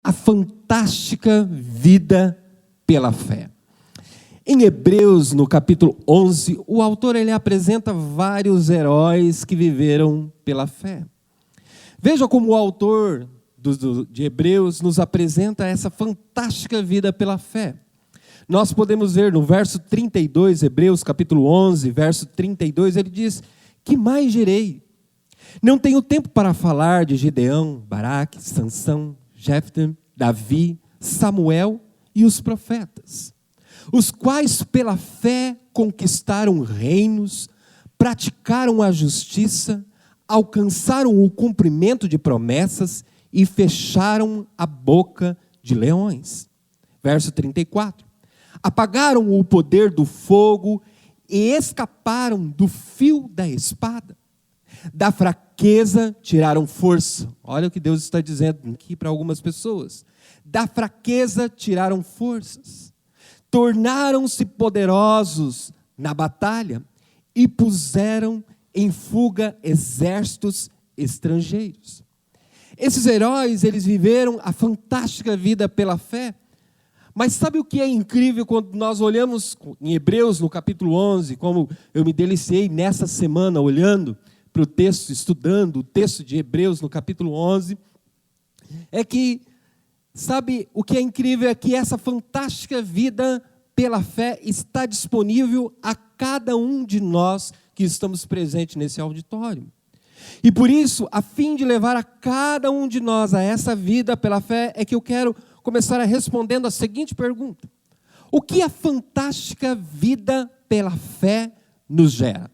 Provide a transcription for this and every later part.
a fantástica vida pela fé. Em Hebreus, no capítulo 11, o autor ele apresenta vários heróis que viveram pela fé. Veja como o autor de Hebreus nos apresenta essa fantástica vida pela fé. Nós podemos ver no verso 32, Hebreus capítulo 11, verso 32, ele diz: que mais direi? Não tenho tempo para falar de Gideão, Baraque, Sansão, Jefté, Davi, Samuel e os profetas, os quais pela fé conquistaram reinos, praticaram a justiça, alcançaram o cumprimento de promessas e fecharam a boca de leões. Verso 34. Apagaram o poder do fogo e escaparam do fio da espada. Da fraqueza tiraram força. Olha o que Deus está dizendo aqui para algumas pessoas. Da fraqueza tiraram forças. Tornaram-se poderosos na batalha e puseram em fuga exércitos estrangeiros. Esses heróis, eles viveram a fantástica vida pela fé. Mas sabe o que é incrível quando nós olhamos em Hebreus, no capítulo 11, como eu me deliciei nessa semana olhando para o texto, estudando o texto de Hebreus no capítulo 11, é que, sabe, o que é incrível é que essa fantástica vida pela fé está disponível a cada um de nós que estamos presentes nesse auditório. E por isso, a fim de levar a cada um de nós a essa vida pela fé, é que eu quero começar respondendo a seguinte pergunta: o que a fantástica vida pela fé nos gera?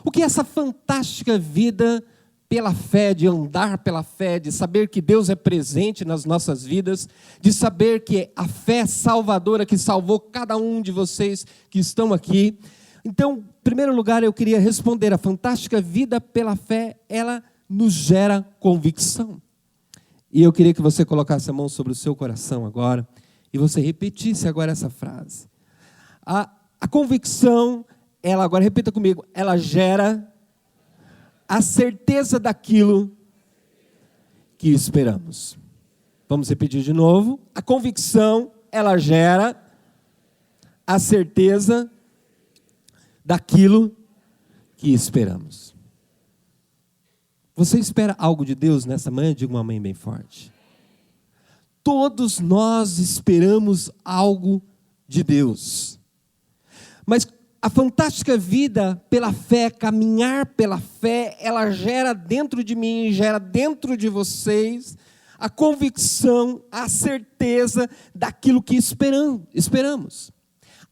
O que essa fantástica vida pela fé, de andar pela fé, de saber que Deus é presente nas nossas vidas, de saber que a fé salvadora que salvou cada um de vocês que estão aqui. Então, em primeiro lugar, eu queria responder: a fantástica vida pela fé, ela nos gera convicção. E eu queria que você colocasse a mão sobre o seu coração agora, e você repetisse agora essa frase. A convicção, ela, agora repita comigo, ela gera a certeza daquilo que esperamos. Vamos repetir de novo. A convicção, ela gera a certeza daquilo que esperamos. Você espera algo de Deus nessa manhã? Diga um amém bem forte. Todos nós esperamos algo de Deus. Mas a fantástica vida pela fé, caminhar pela fé, ela gera dentro de mim, gera dentro de vocês a convicção, a certeza daquilo que esperamos.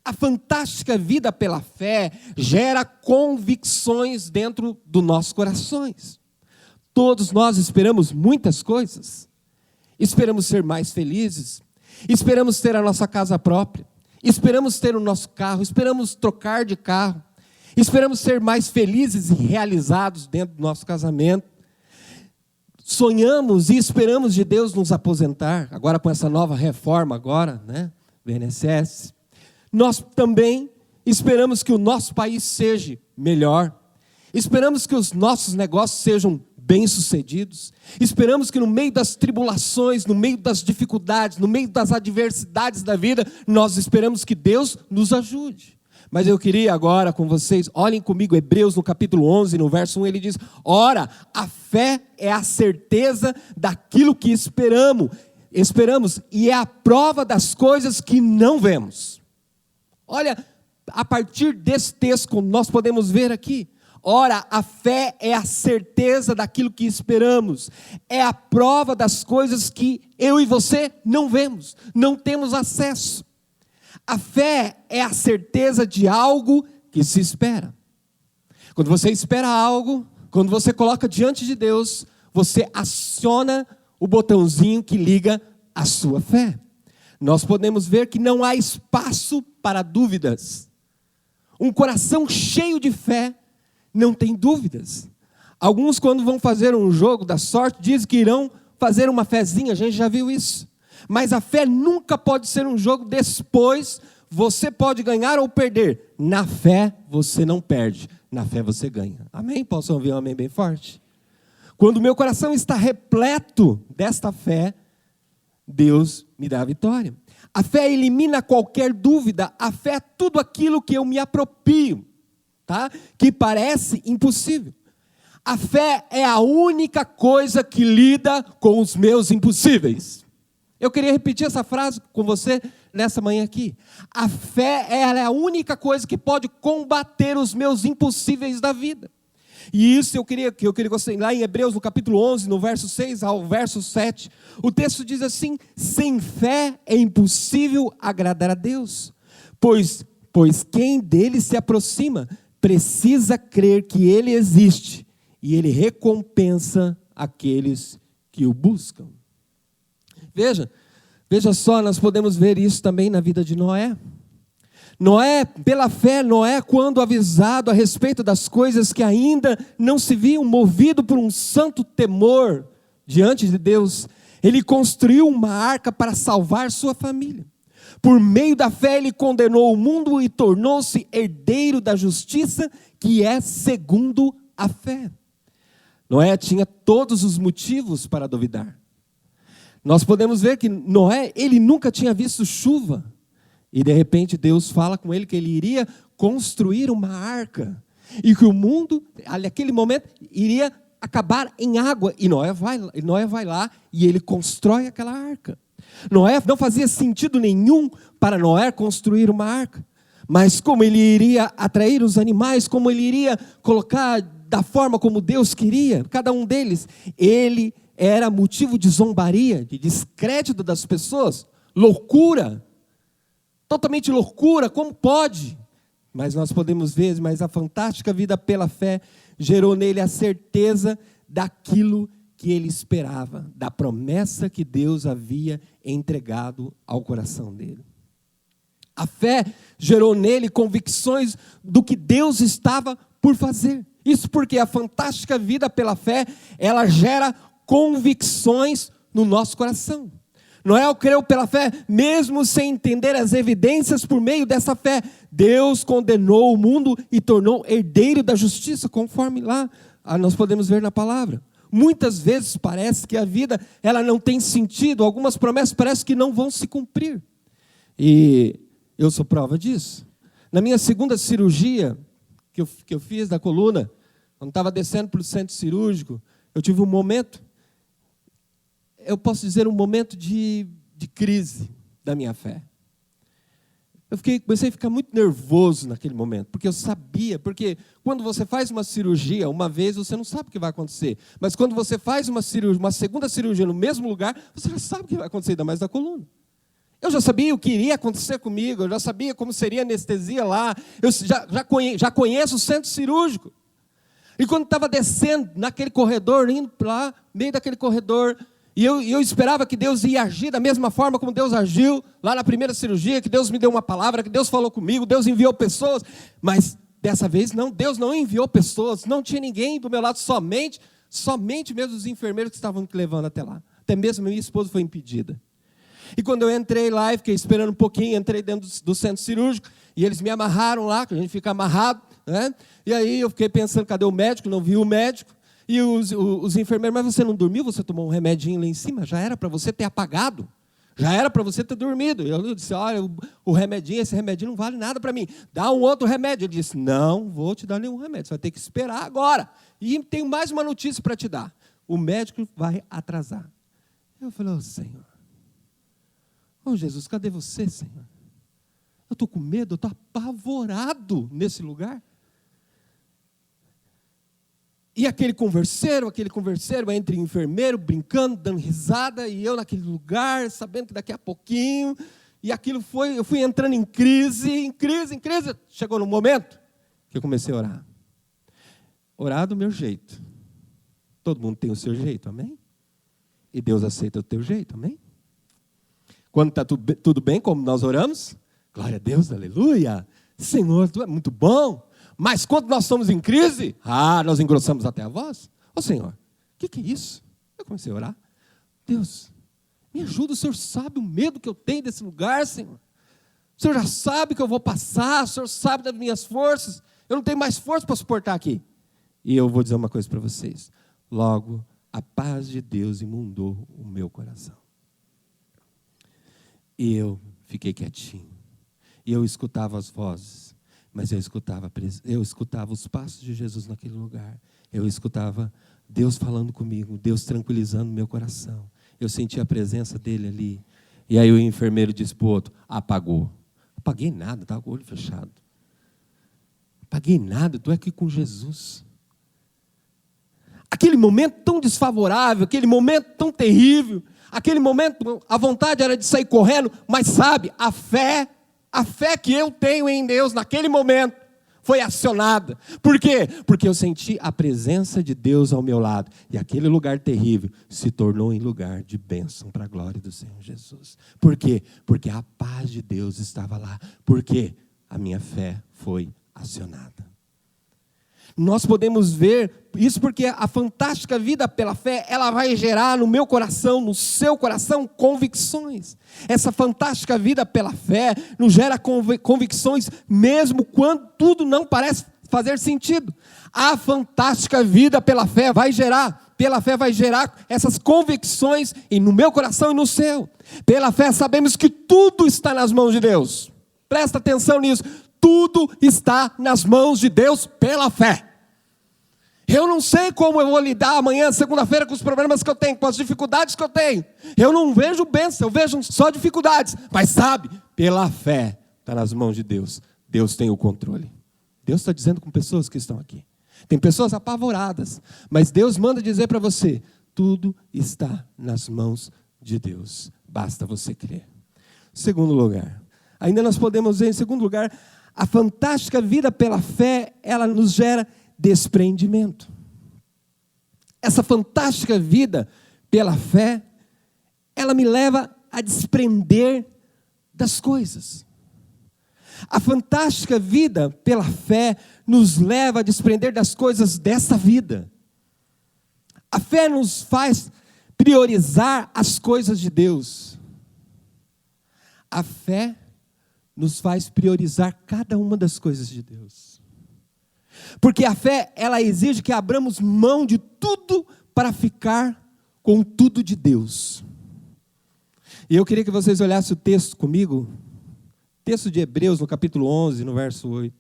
A fantástica vida pela fé gera convicções dentro dos nossos corações. Todos nós esperamos muitas coisas. Esperamos ser mais felizes. Esperamos ter a nossa casa própria. Esperamos ter o nosso carro. Esperamos trocar de carro. Esperamos ser mais felizes e realizados dentro do nosso casamento. Sonhamos e esperamos de Deus nos aposentar. Agora com essa nova reforma agora, né? Do INSS. Nós também esperamos que o nosso país seja melhor. Esperamos que os nossos negócios sejam bem-sucedidos. Esperamos que no meio das tribulações, no meio das dificuldades, no meio das adversidades da vida, nós esperamos que Deus nos ajude. Mas eu queria agora com vocês, olhem comigo Hebreus no capítulo 11, no verso 1, ele diz: ora, a fé é a certeza daquilo que esperamos e é a prova das coisas que não vemos. Olha, a partir desse texto, nós podemos ver aqui. Ora, a fé é a certeza daquilo que esperamos. É a prova das coisas que eu e você não vemos, não temos acesso. A fé é a certeza de algo que se espera. Quando você espera algo, quando você coloca diante de Deus, você aciona o botãozinho que liga a sua fé. Nós podemos ver que não há espaço para dúvidas. Um coração cheio de fé não tem dúvidas. Alguns, quando vão fazer um jogo da sorte, dizem que irão fazer uma fezinha, a gente já viu isso. Mas a fé nunca pode ser um jogo depois, você pode ganhar ou perder. Na fé, você não perde, na fé você ganha. Amém? Posso ouvir um amém bem forte? Quando o meu coração está repleto desta fé, Deus me dá a vitória. A fé elimina qualquer dúvida, a fé é tudo aquilo que eu me aproprio, tá? Que parece impossível. A fé é a única coisa que lida com os meus impossíveis. Eu queria repetir essa frase com você nessa manhã aqui. A fé ela é a única coisa que pode combater os meus impossíveis da vida. E isso eu queria que você, lá em Hebreus, no capítulo 11, no verso 6 ao verso 7, o texto diz assim: sem fé é impossível agradar a Deus, pois quem dele se aproxima precisa crer que ele existe e ele recompensa aqueles que o buscam. Veja só, nós podemos ver isso também na vida de Noé. Noé, pela fé, Noé, quando avisado a respeito das coisas que ainda não se viam, movido por um santo temor diante de Deus, ele construiu uma arca para salvar sua família. Por meio da fé, ele condenou o mundo e tornou-se herdeiro da justiça, que é segundo a fé. Noé tinha todos os motivos para duvidar. Nós podemos ver que Noé, ele nunca tinha visto chuva. E de repente Deus fala com ele que ele iria construir uma arca. E que o mundo, naquele momento, iria acabar em água. E Noé vai lá e ele constrói aquela arca. Noé não fazia sentido nenhum para Noé construir uma arca. Mas como ele iria atrair os animais, como ele iria colocar da forma como Deus queria, cada um deles, ele era motivo de zombaria, de descrédito das pessoas, loucura. Totalmente loucura, como pode? Mas nós podemos ver, mas a fantástica vida pela fé gerou nele a certeza daquilo que ele esperava, da promessa que Deus havia entregado ao coração dele. A fé gerou nele convicções do que Deus estava por fazer. Isso porque a fantástica vida pela fé, ela gera convicções no nosso coração. Noé creu pela fé, mesmo sem entender as evidências. Por meio dessa fé, Deus condenou o mundo e tornou herdeiro da justiça, conforme lá nós podemos ver na palavra. Muitas vezes parece que a vida ela não tem sentido, algumas promessas parece que não vão se cumprir. E eu sou prova disso. Na minha segunda cirurgia que eu fiz da coluna, quando estava descendo para o centro cirúrgico, eu tive um momento, eu posso dizer um momento de crise da minha fé. Comecei a ficar muito nervoso naquele momento, porque eu sabia, porque quando você faz uma cirurgia, uma vez você não sabe o que vai acontecer, mas quando você faz uma segunda cirurgia no mesmo lugar, você já sabe o que vai acontecer, ainda mais da coluna. Eu já sabia o que iria acontecer comigo, eu já sabia como seria a anestesia lá, eu já conheço o centro cirúrgico. E quando estava descendo naquele corredor, indo lá, no meio daquele corredor, e eu esperava que Deus ia agir da mesma forma como Deus agiu lá na primeira cirurgia, que Deus me deu uma palavra, que Deus falou comigo, Deus enviou pessoas. Mas dessa vez não, Deus não enviou pessoas, não tinha ninguém do meu lado, somente mesmo os enfermeiros que estavam me levando até lá. Até mesmo minha esposa foi impedida. E quando eu entrei lá e fiquei esperando um pouquinho, entrei dentro do centro cirúrgico, e eles me amarraram lá, que a gente fica amarrado, né? E aí eu fiquei pensando, cadê o médico? Não vi o médico. E os enfermeiros, mas você não dormiu? Você tomou um remedinho lá em cima? Já era para você ter apagado. Já era para você ter dormido. Eu disse, olha, esse remedinho não vale nada para mim. Dá um outro remédio. Ele disse, não vou te dar nenhum remédio. Você vai ter que esperar agora. E tenho mais uma notícia para te dar. O médico vai atrasar. Eu falei, Senhor. Jesus, cadê você, Senhor? Eu estou com medo, eu estou apavorado nesse lugar. E aquele converseiro entre enfermeiro, brincando, dando risada, e eu naquele lugar, sabendo que daqui a pouquinho, e aquilo eu fui entrando em crise. Chegou no momento que eu comecei a orar. Orar do meu jeito. Todo mundo tem o seu jeito, amém? E Deus aceita o teu jeito, amém? Quando está tudo bem, como nós oramos, glória a Deus, aleluia. Senhor, tu é muito bom. Mas quando nós estamos em crise, nós engrossamos até a voz. Senhor, o que é isso? Eu comecei a orar. Deus, me ajuda, o Senhor sabe o medo que eu tenho desse lugar, Senhor. O Senhor já sabe que eu vou passar, o Senhor sabe das minhas forças. Eu não tenho mais força para suportar aqui. E eu vou dizer uma coisa para vocês. Logo, a paz de Deus inundou o meu coração. E eu fiquei quietinho. E eu escutava as vozes, mas eu escutava os passos de Jesus naquele lugar. Eu escutava Deus falando comigo, Deus tranquilizando meu coração. Eu sentia a presença dele ali. E aí o enfermeiro disse para o outro, apagou. Apaguei nada, estava com o olho fechado. Apaguei nada, estou aqui com Jesus. Aquele momento tão desfavorável, aquele momento tão terrível, aquele momento, a vontade era de sair correndo, mas sabe, a fé que eu tenho em Deus naquele momento foi acionada. Por quê? Porque eu senti a presença de Deus ao meu lado. E aquele lugar terrível se tornou em lugar de bênção para a glória do Senhor Jesus. Por quê? Porque a paz de Deus estava lá. Porque a minha fé foi acionada. Nós podemos ver isso porque a fantástica vida pela fé, ela vai gerar no meu coração, no seu coração, convicções. Essa fantástica vida pela fé nos gera convicções mesmo quando tudo não parece fazer sentido. A fantástica vida pela fé vai gerar essas convicções no meu coração e no seu. Pela fé sabemos que tudo está nas mãos de Deus. Presta atenção nisso. Tudo está nas mãos de Deus pela fé. Eu não sei como eu vou lidar amanhã, segunda-feira, com os problemas que eu tenho, com as dificuldades que eu tenho. Eu não vejo bênção, eu vejo só dificuldades. Mas sabe, pela fé, está nas mãos de Deus. Deus tem o controle. Deus está dizendo com pessoas que estão aqui. Tem pessoas apavoradas, mas Deus manda dizer para você, tudo está nas mãos de Deus. Basta você crer. Segundo lugar, ainda nós podemos ver, em segundo lugar, a fantástica vida pela fé, ela nos gera desprendimento. Essa fantástica vida pela fé, ela me leva a desprender das coisas. A fantástica vida pela fé nos leva a desprender das coisas dessa vida. A fé nos faz priorizar as coisas de Deus. A fé nos faz priorizar cada uma das coisas de Deus. Porque a fé, ela exige que abramos mão de tudo para ficar com tudo de Deus. E eu queria que vocês olhassem o texto comigo. Texto de Hebreus, no capítulo 11, no verso 8.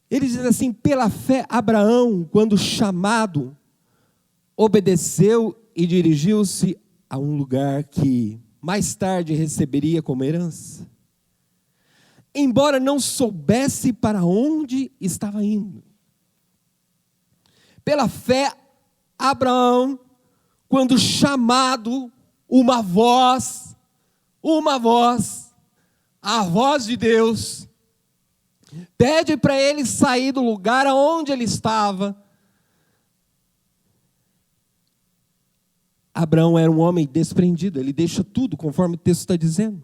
Ele diz assim, pela fé Abraão, quando chamado, obedeceu e dirigiu-se a um lugar que mais tarde receberia como herança. Embora não soubesse para onde estava indo. Pela fé, Abraão, quando chamado, uma voz, a voz de Deus, pede para ele sair do lugar aonde ele estava. Abraão era um homem desprendido, ele deixa tudo, conforme o texto está dizendo.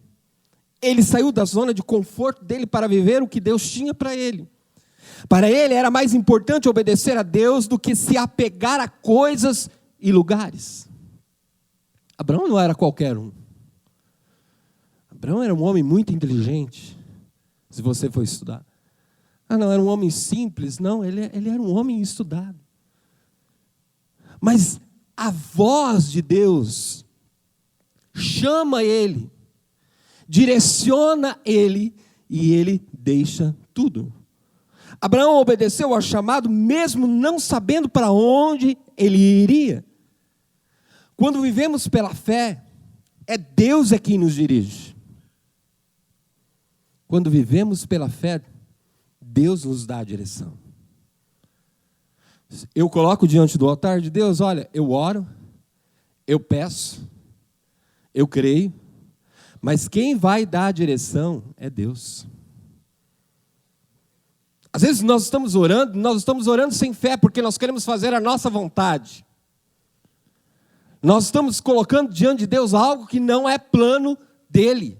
Ele saiu da zona de conforto dele para viver o que Deus tinha para ele. Para ele era mais importante obedecer a Deus do que se apegar a coisas e lugares. Abraão não era qualquer um. Abraão era um homem muito inteligente, se você for estudar. Não, era um homem simples. Não, ele era um homem estudado. Mas a voz de Deus chama ele, direciona ele e ele deixa tudo. Abraão obedeceu ao chamado mesmo não sabendo para onde ele iria. Quando vivemos pela fé, é Deus quem nos dirige. Quando vivemos pela fé, Deus nos dá a direção. Eu coloco diante do altar de Deus, olha, eu oro, eu peço, eu creio, mas quem vai dar a direção é Deus. Às vezes nós estamos orando sem fé, porque nós queremos fazer a nossa vontade. Nós estamos colocando diante de Deus algo que não é plano dele.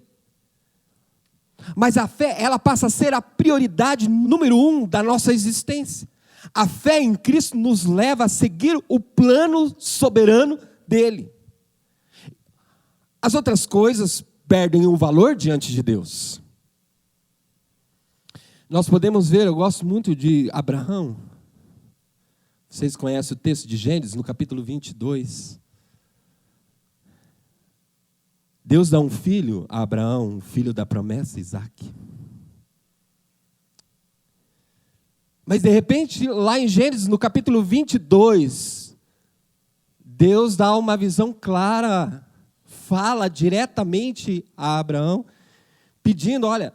Mas a fé, ela passa a ser a prioridade número 1 da nossa existência. A fé em Cristo nos leva a seguir o plano soberano dele. As outras coisas perdem o valor diante de Deus. Nós podemos ver, eu gosto muito de Abraão. Vocês conhecem o texto de Gênesis, no capítulo 22. Deus dá um filho a Abraão, um filho da promessa, Isaque. Mas de repente, lá em Gênesis, no capítulo 22, Deus dá uma visão clara, fala diretamente a Abraão, pedindo, olha,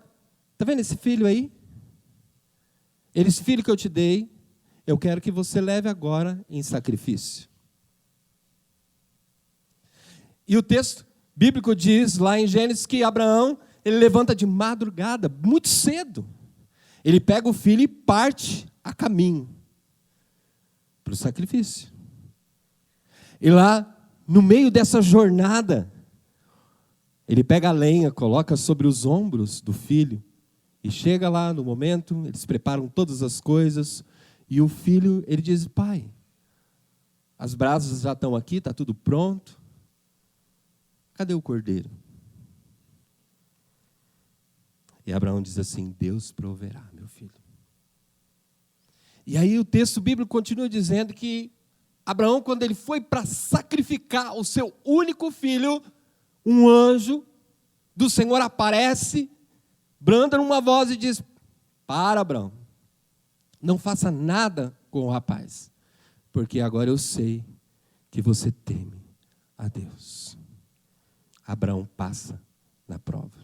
está vendo esse filho aí? Esse filho que eu te dei, eu quero que você leve agora em sacrifício. E o texto bíblico diz lá em Gênesis que Abraão, ele levanta de madrugada, muito cedo. Ele pega o filho e parte a caminho para o sacrifício. E lá, no meio dessa jornada, ele pega a lenha, coloca sobre os ombros do filho, e chega lá no momento, eles preparam todas as coisas, e o filho, ele diz, pai, as brasas já estão aqui, está tudo pronto, cadê o cordeiro? E Abraão diz assim, Deus proverá, meu filho. E aí o texto bíblico continua dizendo que Abraão, quando ele foi para sacrificar o seu único filho, um anjo do Senhor aparece, branda numa voz e diz, para Abraão, não faça nada com o rapaz, porque agora eu sei que você teme a Deus. Abraão passa na prova.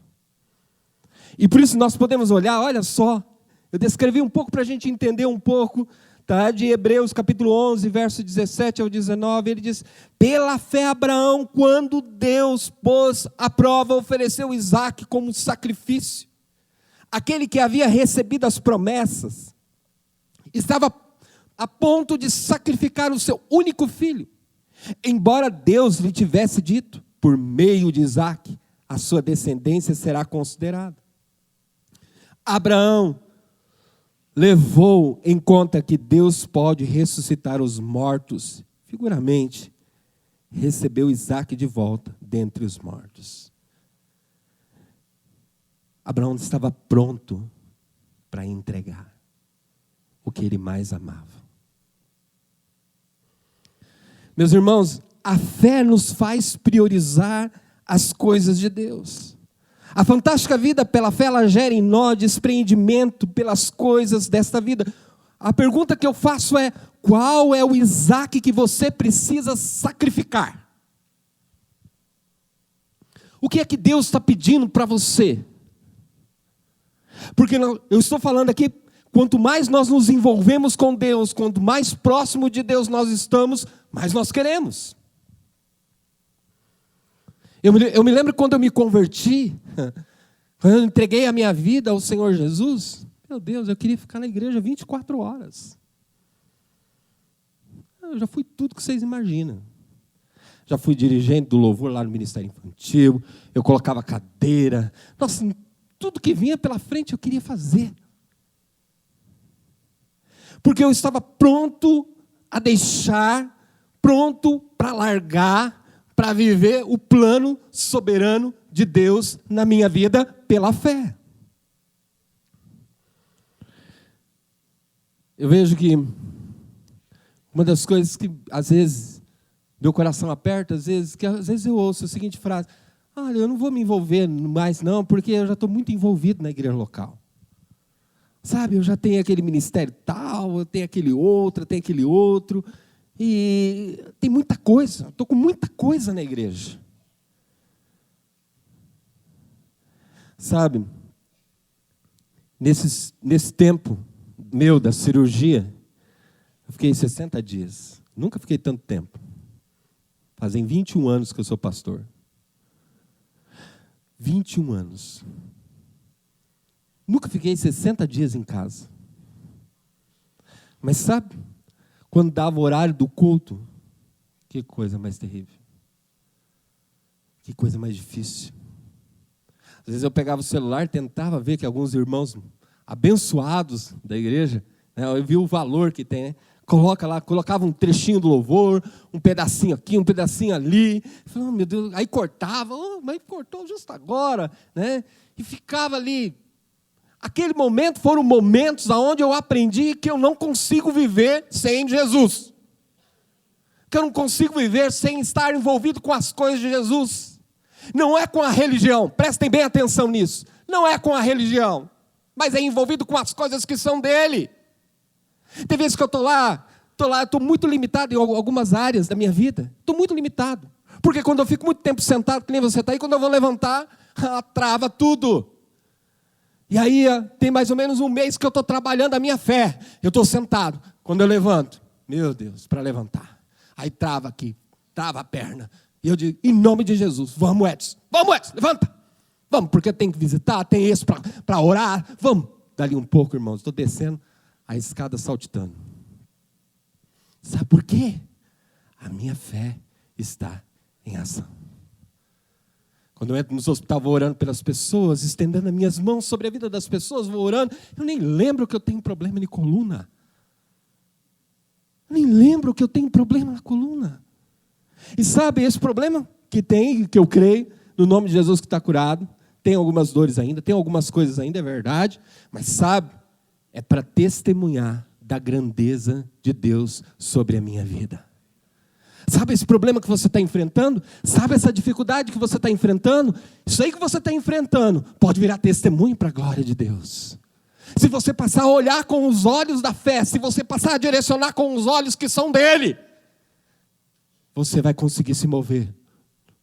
E por isso nós podemos olhar, olha só, eu descrevi um pouco para a gente entender um pouco, tá? De Hebreus capítulo 11, verso 17 ao 19, ele diz, pela fé Abraão, quando Deus pôs à prova, ofereceu Isaque como sacrifício. Aquele que havia recebido as promessas, estava a ponto de sacrificar o seu único filho, embora Deus lhe tivesse dito, por meio de Isaque, a sua descendência será considerada. Abraão levou em conta que Deus pode ressuscitar os mortos, figuramente, recebeu Isaque de volta dentre os mortos. Abraão estava pronto para entregar o que ele mais amava. Meus irmãos, a fé nos faz priorizar as coisas de Deus. A fantástica vida pela fé, ela gera em nós despreendimento pelas coisas desta vida. A pergunta que eu faço é, qual é o Isaque que você precisa sacrificar? O que é que Deus está pedindo para você? Porque eu estou falando aqui, quanto mais nós nos envolvemos com Deus, quanto mais próximo de Deus nós estamos, mais nós queremos. Eu me lembro quando eu me converti, quando eu entreguei a minha vida ao Senhor Jesus, meu Deus, eu queria ficar na igreja 24 horas. Eu já fui tudo que vocês imaginam. Já fui dirigente do louvor lá no Ministério Infantil, eu colocava cadeira, nossa, tudo que vinha pela frente eu queria fazer. Porque eu estava pronto a deixar, pronto para largar, para viver o plano soberano de Deus na minha vida pela fé. Eu vejo que uma das coisas que às vezes meu coração aperta, às vezes eu ouço a seguinte frase, olha, eu não vou me envolver mais não, porque eu já estou muito envolvido na igreja local. Sabe, eu já tenho aquele ministério tal, eu tenho aquele outro, e tem muita coisa, estou com muita coisa na igreja. Sabe, nesse tempo meu da cirurgia, eu fiquei 60 dias, nunca fiquei tanto tempo. Fazem 21 anos que eu sou pastor. 21 anos. Nunca fiquei 60 dias em casa. Mas sabe, quando dava o horário do culto, que coisa mais terrível. Que coisa mais difícil. Às vezes eu pegava o celular, tentava ver que alguns irmãos abençoados da igreja, né, eu vi o valor que tem, né? Colocava um trechinho do louvor, um pedacinho aqui, um pedacinho ali. Falei, oh, meu Deus, aí cortava, mas cortou justo agora, né? E ficava ali. Aquele momento foram momentos onde eu aprendi que eu não consigo viver sem Jesus. Que eu não consigo viver sem estar envolvido com as coisas de Jesus. Não é com a religião, prestem bem atenção nisso. Não é com a religião, mas é envolvido com as coisas que são dele. Tem vezes que eu estou lá, estou muito limitado em algumas áreas da minha vida. Estou muito limitado. Porque quando eu fico muito tempo sentado, que nem você está aí, quando eu vou levantar, trava tudo. E aí tem mais ou menos um mês que eu estou trabalhando a minha fé. Eu estou sentado. Quando eu levanto, meu Deus, para levantar. Aí trava aqui, trava a perna. E eu digo, em nome de Jesus, vamos Edson, levanta. Vamos, porque tem que visitar, tem isso para orar. Vamos. Dali um pouco, irmãos, estou descendo a escada saltitando. Sabe por quê? A minha fé está em ação. Quando eu entro nos hospitais, vou orando pelas pessoas, estendendo as minhas mãos sobre a vida das pessoas, vou orando. Eu nem lembro que eu tenho problema de coluna. Eu nem lembro que eu tenho problema na coluna. E sabe, esse problema que tem, que eu creio, no nome de Jesus que está curado, tem algumas dores ainda, tem algumas coisas ainda, é verdade, mas sabe, é para testemunhar da grandeza de Deus sobre a minha vida. Sabe esse problema que você está enfrentando? Sabe essa dificuldade que você está enfrentando? Isso aí que você está enfrentando pode virar testemunho para a glória de Deus. Se você passar a olhar com os olhos da fé, se você passar a direcionar com os olhos que são dele, você vai conseguir se mover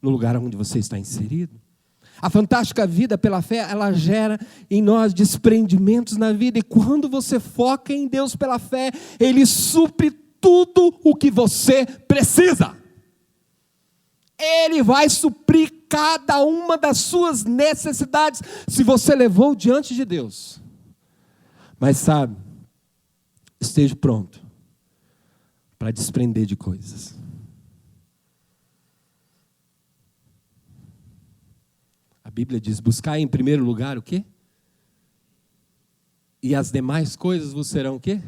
no lugar onde você está inserido. A fantástica vida pela fé, ela gera em nós desprendimentos na vida. E quando você foca em Deus pela fé, Ele supre tudo o que você precisa. Ele vai suprir cada uma das suas necessidades, se você levou diante de Deus. Mas sabe, esteja pronto para desprender de coisas. A Bíblia diz, buscar em primeiro lugar o quê? E as demais coisas vos serão o quê?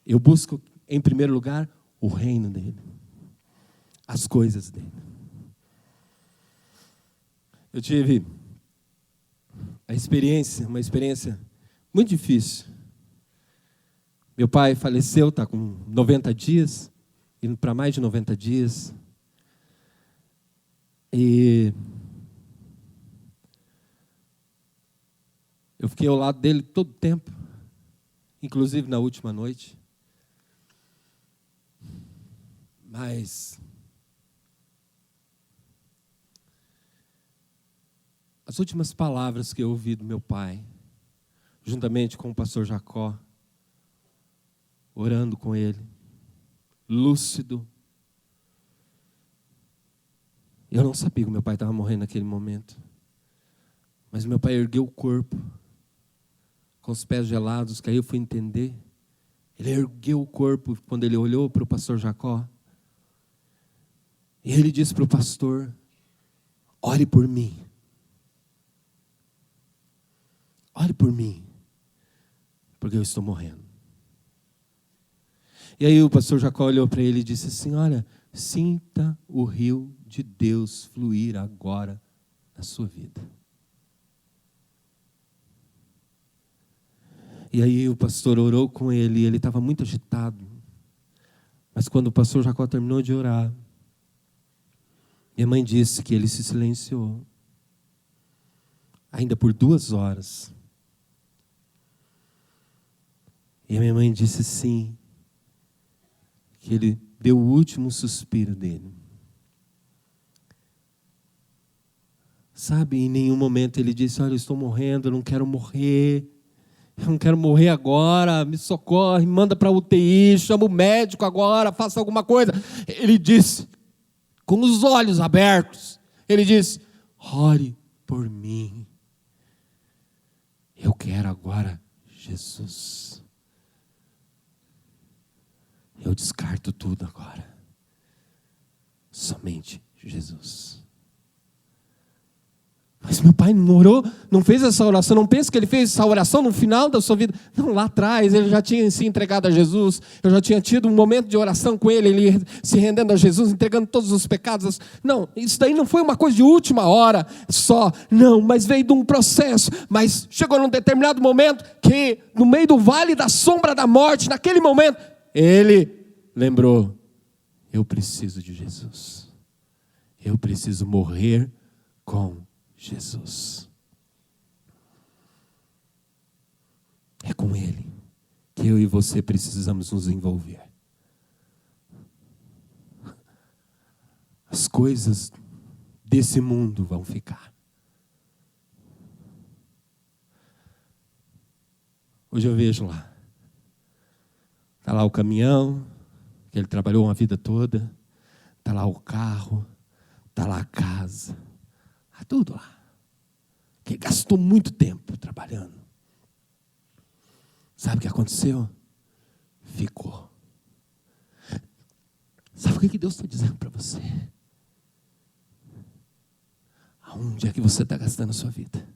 Eu busco em primeiro lugar o reino dele, as coisas dele. Eu tive uma experiência muito difícil. Meu pai faleceu, está com 90 dias, indo para mais de 90 dias. E eu fiquei ao lado dele todo o tempo, inclusive na última noite. Mas as últimas palavras que eu ouvi do meu pai, juntamente com o pastor Jacó, orando com ele, lúcido. Eu não sabia que meu pai estava morrendo naquele momento. Mas meu pai ergueu o corpo, com os pés gelados, que aí eu fui entender. Ele ergueu o corpo quando ele olhou para o pastor Jacó. E ele disse para o pastor, ore por mim. Ore por mim, porque eu estou morrendo. E aí o pastor Jacó olhou para ele e disse assim, olha, sinta o rio de Deus fluir agora na sua vida. E aí o pastor orou com ele, e ele estava muito agitado. Mas quando o pastor Jacó terminou de orar, minha mãe disse que ele se silenciou, ainda por 2 horas. E a minha mãe disse sim, que ele deu o último suspiro dele. Sabe, em nenhum momento ele disse, olha, eu estou morrendo, eu não quero morrer agora, me socorre, manda para a UTI, chama o médico agora, faça alguma coisa. Ele disse, com os olhos abertos, ele disse, ore por mim, eu quero agora Jesus. Eu descarto tudo agora. Somente Jesus. Mas meu pai não orou, não fez essa oração. Não pensa que ele fez essa oração no final da sua vida. Não, lá atrás ele já tinha se entregado a Jesus. Eu já tinha tido um momento de oração com ele, ele se rendendo a Jesus, entregando todos os pecados. Não, isso daí não foi uma coisa de última hora só. Não, mas veio de um processo. Mas chegou num determinado momento que, no meio do vale da sombra da morte, naquele momento, ele lembrou, eu preciso de Jesus. Eu preciso morrer com Jesus. É com Ele que eu e você precisamos nos envolver. As coisas desse mundo vão ficar. Hoje eu vejo lá. Está lá o caminhão, que ele trabalhou uma vida toda. Está lá o carro. Está lá a casa. Está tudo lá. Que gastou muito tempo trabalhando. Sabe o que aconteceu? Ficou. Sabe o que Deus está dizendo para você? Aonde é que você está gastando a sua vida?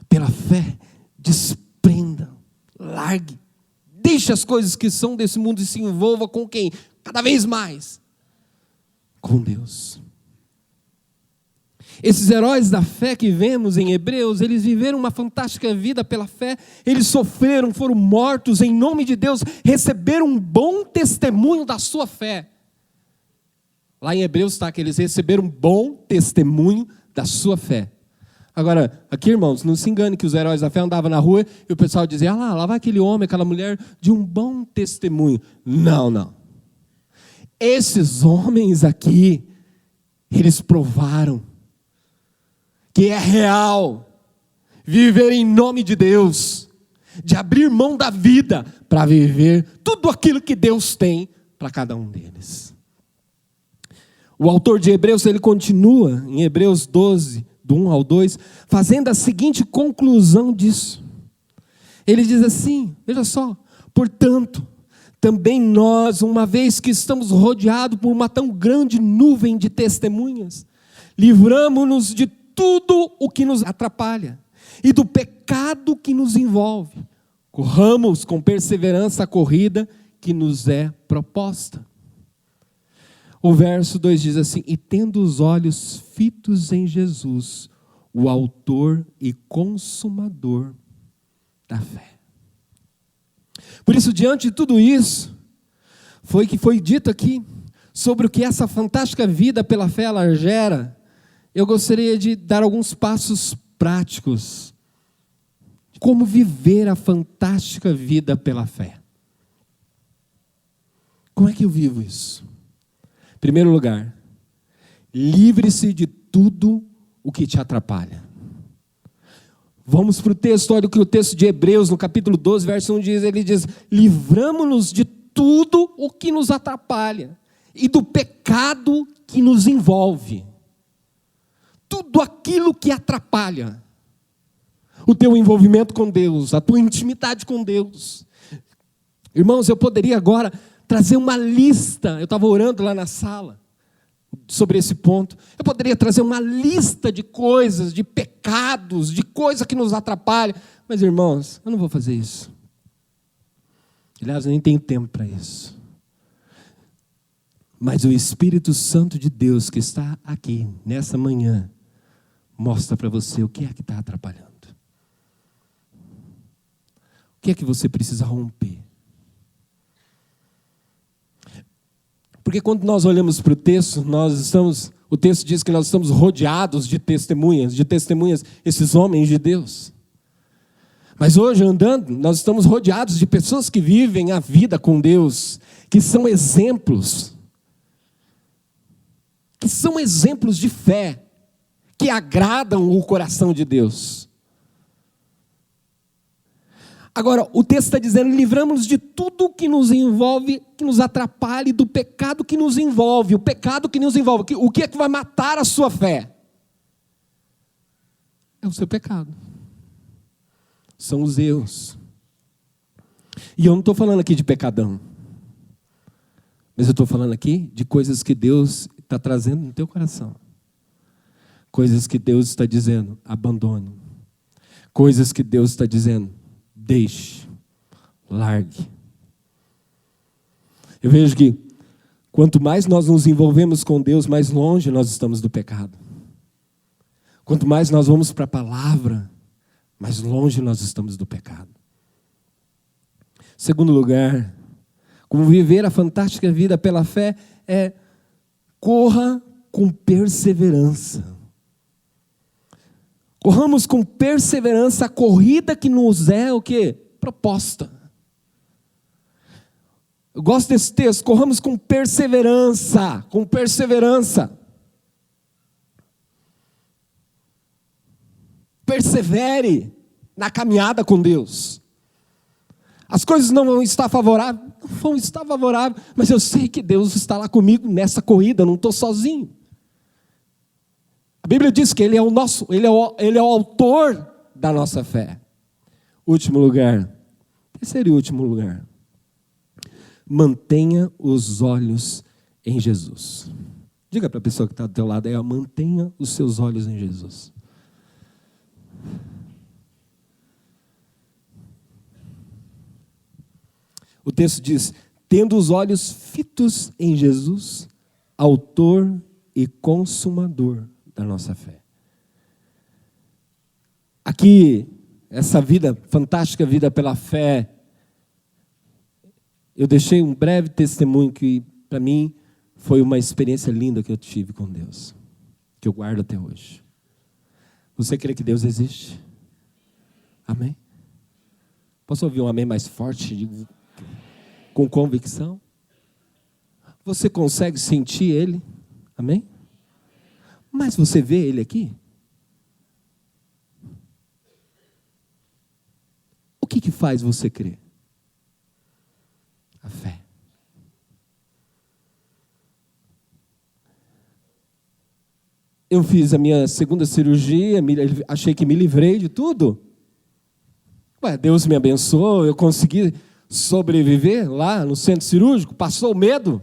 Pela fé, desprenda, largue, deixe as coisas que são desse mundo e se envolva com quem? Cada vez mais com Deus. Esses heróis da fé que vemos em Hebreus, eles viveram uma fantástica vida pela fé, eles sofreram, foram mortos em nome de Deus, receberam um bom testemunho da sua fé. Lá em Hebreus está que eles receberam um bom testemunho da sua fé. Agora, aqui irmãos, não se engane que os heróis da fé andavam na rua e o pessoal dizia, lá vai aquele homem, aquela mulher de um bom testemunho. Não. Esses homens aqui, eles provaram que é real viver em nome de Deus, de abrir mão da vida para viver tudo aquilo que Deus tem para cada um deles. O autor de Hebreus, ele continua em Hebreus 12, do 1 ao 2, fazendo a seguinte conclusão disso. Ele diz assim, veja só, portanto, também nós, uma vez que estamos rodeados por uma tão grande nuvem de testemunhas, livramo-nos de tudo o que nos atrapalha e do pecado que nos envolve. Corramos com perseverança a corrida que nos é proposta. O verso 2 diz assim, e tendo os olhos fitos em Jesus, o autor e consumador da fé. Por isso, diante de tudo isso, foi dito aqui, sobre o que essa fantástica vida pela fé ela gera, eu gostaria de dar alguns passos práticos, de como viver a fantástica vida pela fé. Como é que eu vivo isso? Em primeiro lugar, livre-se de tudo o que te atrapalha. Vamos para o texto, olha o que o texto de Hebreus, no capítulo 12, verso 1 diz, ele diz, livramo-nos de tudo o que nos atrapalha e do pecado que nos envolve. Tudo aquilo que atrapalha o teu envolvimento com Deus, a tua intimidade com Deus. Irmãos, eu poderia agora trazer uma lista, eu estava orando lá na sala sobre esse ponto, eu poderia trazer uma lista de coisas, de pecados, de coisas que nos atrapalham, mas irmãos, eu não vou fazer isso. Aliás, eu nem tenho tempo para isso. Mas o Espírito Santo de Deus que está aqui, nessa manhã, mostra para você o que é que está atrapalhando. O que é que você precisa romper? Porque quando nós olhamos para o texto, o texto diz que nós estamos rodeados de testemunhas, esses homens de Deus. Mas hoje, andando, nós estamos rodeados de pessoas que vivem a vida com Deus, que são exemplos de fé, que agradam o coração de Deus. Agora, o texto está dizendo, livramos-nos de tudo que nos envolve, que nos atrapalhe, do pecado que nos envolve. O pecado que nos envolve. O que é que vai matar a sua fé? É o seu pecado. São os erros. E eu não estou falando aqui de pecadão. Mas eu estou falando aqui de coisas que Deus está trazendo no teu coração. Coisas que Deus está dizendo, abandone. Coisas que Deus está dizendo, deixe, largue. Eu vejo que quanto mais nós nos envolvemos com Deus, mais longe nós estamos do pecado. Quanto mais nós vamos para a palavra, mais longe nós estamos do pecado. Segundo lugar, Como viver a fantástica vida pela fé é corra com perseverança. Corramos com perseverança a corrida que nos é o quê? Proposta. Eu gosto desse texto, corramos com perseverança, com perseverança. Persevere na caminhada com Deus. As coisas não vão estar favoráveis, não vão estar favoráveis, mas eu sei que Deus está lá comigo nessa corrida, eu não estou sozinho. A Bíblia diz que Ele é o autor da nossa fé. Último lugar, terceiro e último lugar. Mantenha os olhos em Jesus. Diga para a pessoa que está do teu lado aí, mantenha os seus olhos em Jesus. O texto diz, tendo os olhos fitos em Jesus, autor e consumador da nossa fé. Aqui, essa vida, fantástica vida pela fé, eu deixei um breve testemunho que, para mim, foi uma experiência linda que eu tive com Deus, que eu guardo até hoje. Você crê que Deus existe? Amém? Posso ouvir um amém mais forte, com convicção? Você consegue sentir Ele? Amém? Mas você vê Ele aqui? O que faz você crer? A fé. Eu fiz a minha segunda cirurgia, achei que me livrei de tudo. Deus me abençoou, eu consegui sobreviver lá no centro cirúrgico, passou o medo.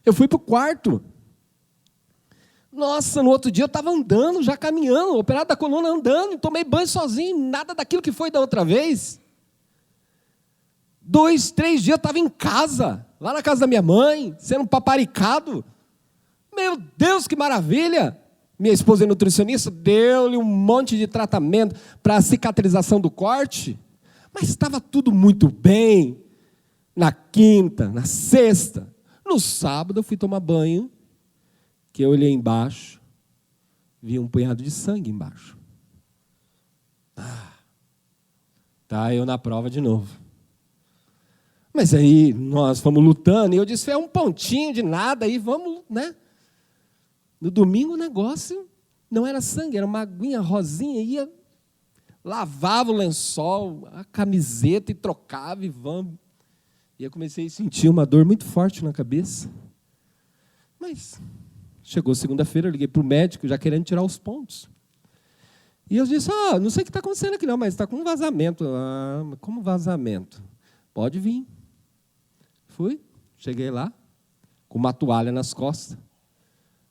Eu fui para o quarto. Nossa, no outro dia eu estava andando, já caminhando, operado da coluna andando, tomei banho sozinho, nada daquilo que foi da outra vez. 2, 3 dias eu estava em casa, lá na casa da minha mãe, sendo paparicado. Meu Deus, que maravilha! Minha esposa é nutricionista, deu-lhe um monte de tratamento para a cicatrização do corte, mas estava tudo muito bem. Na quinta, na sexta, no sábado eu fui tomar banho, que eu olhei embaixo, vi um punhado de sangue embaixo. Tá, eu na prova de novo. Mas aí nós fomos lutando, e eu disse, é um pontinho de nada, aí vamos, né? No domingo o negócio não era sangue, era uma aguinha rosinha, ia, lavava o lençol, a camiseta e trocava e vamos. E eu comecei a sentir uma dor muito forte na cabeça. Mas chegou segunda-feira, eu liguei para o médico, já querendo tirar os pontos. E eu disse, não sei o que está acontecendo aqui não, mas está com um vazamento. Como vazamento? Pode vir. Fui, cheguei lá, com uma toalha nas costas.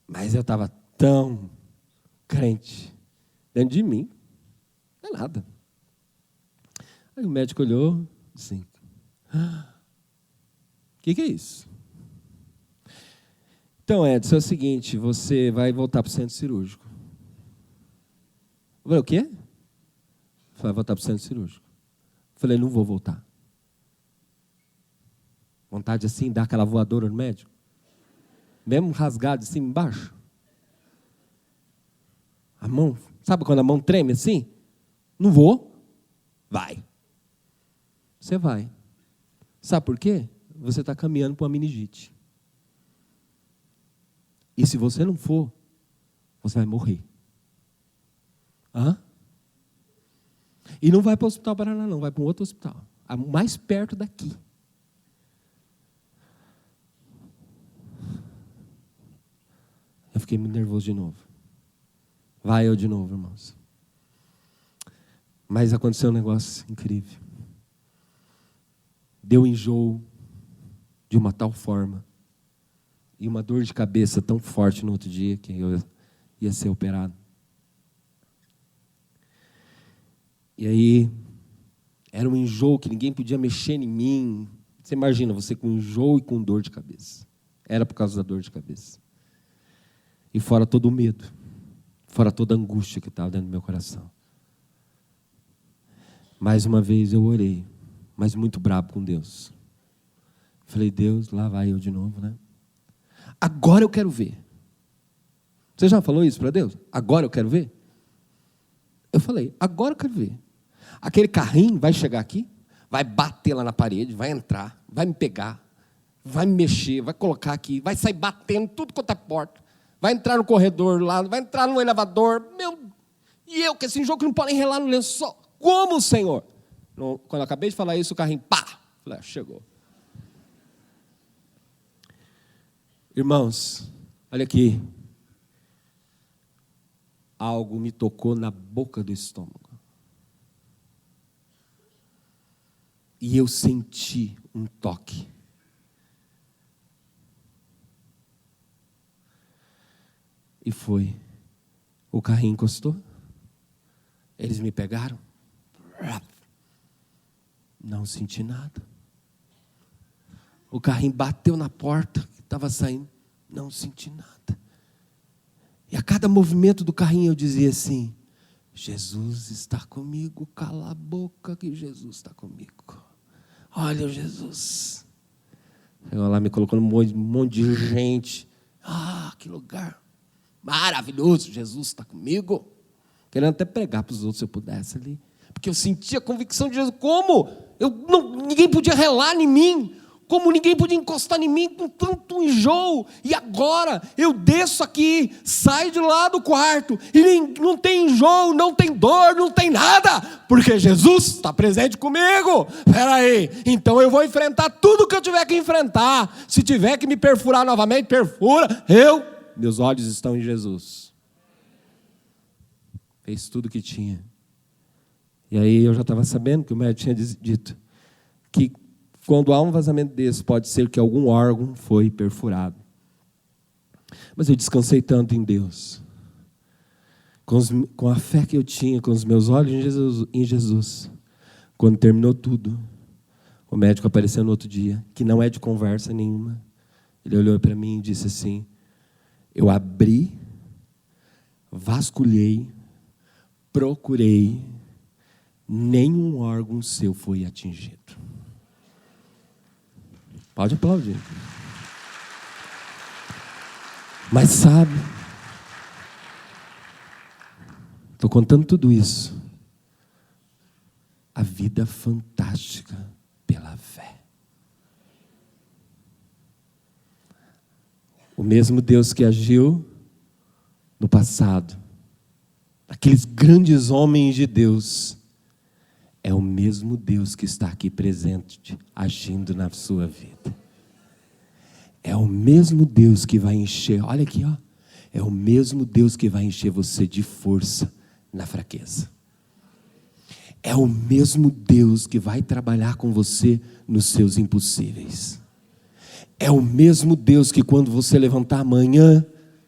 Mas eu estava tão crente dentro de mim, não é nada. Aí o médico olhou, assim, o que é isso? Então, Edson, é o seguinte, você vai voltar para o centro cirúrgico. Eu falei, o quê? Vai voltar para o centro cirúrgico. Eu falei, não vou voltar. Vontade assim, dar aquela voadora no médico. Mesmo rasgado de cima e embaixo. A mão, sabe quando a mão treme assim? Não vou. Vai. Você vai. Sabe por quê? Você está caminhando para uma meningite. E se você não for, você vai morrer. E não vai para o Hospital Paraná, não. Vai para um outro hospital. Mais perto daqui. Eu fiquei muito nervoso de novo. Vai eu de novo, irmãos. Mas aconteceu um negócio incrível. Deu enjoo de uma tal forma. E uma dor de cabeça tão forte no outro dia que eu ia ser operado. E aí, era um enjoo que ninguém podia mexer em mim. Você imagina, você com enjoo e com dor de cabeça. Era por causa da dor de cabeça. E fora todo o medo, fora toda a angústia que estava dentro do meu coração. Mais uma vez eu orei, mas muito bravo com Deus. Falei, Deus, lá vai eu de novo, né? Agora eu quero ver. Você já falou isso para Deus? Agora eu quero ver? Eu falei, agora eu quero ver. Aquele carrinho vai chegar aqui, vai bater lá na parede, vai entrar, vai me pegar, vai me mexer, vai colocar aqui, vai sair batendo tudo quanto é porta, vai entrar no corredor lá, vai entrar no elevador, e eu, que esse jogo que não pode enrelar no lençol. Como, Senhor? Quando eu acabei de falar isso, o carrinho, pá! Falei, chegou. Irmãos, olha aqui. Algo me tocou na boca do estômago. E eu senti um toque. E foi. O carrinho encostou. Eles me pegaram. Não senti nada. O carrinho bateu na porta que estava saindo. Não senti nada. E a cada movimento do carrinho eu dizia assim, Jesus está comigo, cala a boca que Jesus está comigo. Olha o Jesus. Chegou lá, me colocou num monte de gente. Que lugar maravilhoso, Jesus está comigo. Querendo até pregar para os outros se eu pudesse ali. Porque eu sentia a convicção de Jesus. Como? Ninguém podia relar em mim. Como ninguém podia encostar em mim com tanto enjoo. E agora eu desço aqui, saio de lá do quarto. E não tem enjoo, não tem dor, não tem nada. Porque Jesus está presente comigo. Espera aí, então eu vou enfrentar tudo que eu tiver que enfrentar. Se tiver que me perfurar novamente, perfura. Meus olhos estão em Jesus. Fez tudo o que tinha. E aí eu já estava sabendo que o médico tinha dito que quando há um vazamento desse, pode ser que algum órgão foi perfurado. Mas eu descansei tanto em Deus. Com a fé que eu tinha, com os meus olhos em Jesus. Quando terminou tudo, o médico apareceu no outro dia, que não é de conversa nenhuma. Ele olhou para mim e disse assim, eu abri, vasculhei, procurei, nenhum órgão seu foi atingido. Pode aplaudir. Mas sabe, estou contando tudo isso. A vida fantástica pela fé. O mesmo Deus que agiu no passado, aqueles grandes homens de Deus, é o mesmo Deus que está aqui presente, agindo na sua vida. É o mesmo Deus que vai encher, olha aqui, ó. É o mesmo Deus que vai encher você de força na fraqueza. É o mesmo Deus que vai trabalhar com você nos seus impossíveis. É o mesmo Deus que quando você levantar amanhã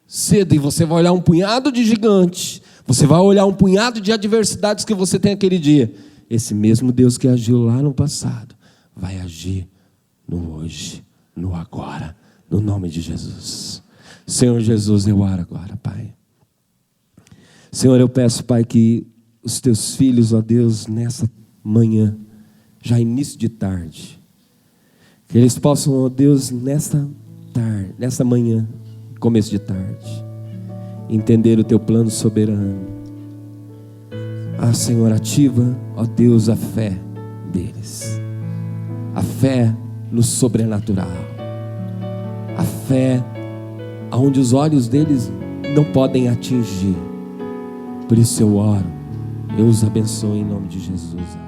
cedo e você vai olhar um punhado de gigantes, você vai olhar um punhado de adversidades que você tem aquele dia, esse mesmo Deus que agiu lá no passado, vai agir no hoje, no agora, no nome de Jesus. Senhor Jesus, eu oro agora, Pai. Senhor, eu peço, Pai, que os teus filhos, ó Deus, nessa manhã, já início de tarde, que eles possam, ó Deus, nessa manhã, começo de tarde, entender o teu plano soberano. Senhor, ativa, ó Deus, a fé deles, a fé no sobrenatural, a fé aonde os olhos deles não podem atingir. Por isso eu oro, eu os abençoo em nome de Jesus.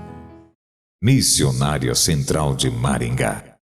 Missionária Central de Maringá.